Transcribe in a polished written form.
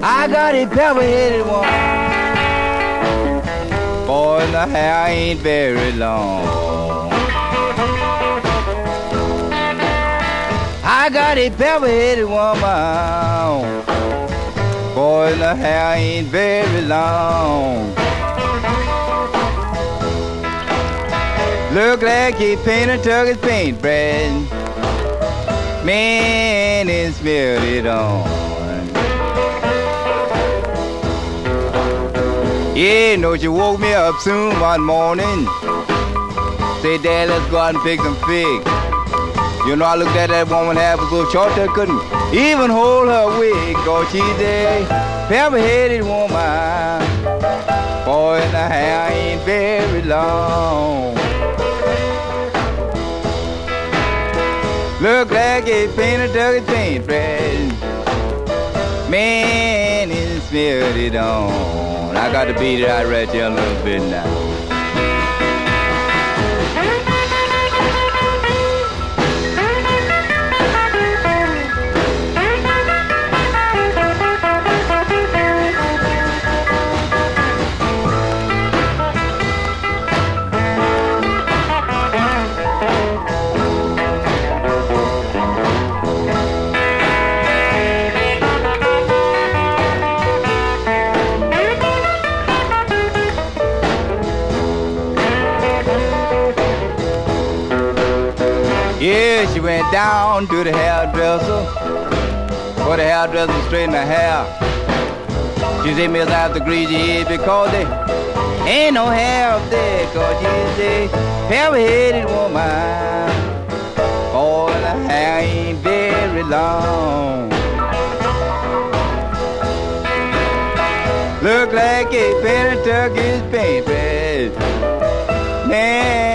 I got a pepper-headed woman. Boy, the hair ain't very long. I got a pepper-headed woman. Boy, the hair ain't very long. Look like he painted took his paintbrush. Man, and smeared it on. Yeah, no, she woke me up soon one morning. Said, Dad, let's go out and pick some figs. You know, I looked at that woman, half was so short that couldn't even hold her wig. Cause she's a pepper-headed woman. Boy, the hair ain't very long. Look like a painter took his paintbrush. Man, and smeared it on. I got to beat it out right there a little bit now. Yeah, she went down to the hairdresser for the hairdresser to straighten her hair. She said, Miss, I have to grease your head because there ain't no hair up there. Cause she's a pepper-headed woman. Oh, the hair ain't very long. Look like a painter took his paintbrush. Man,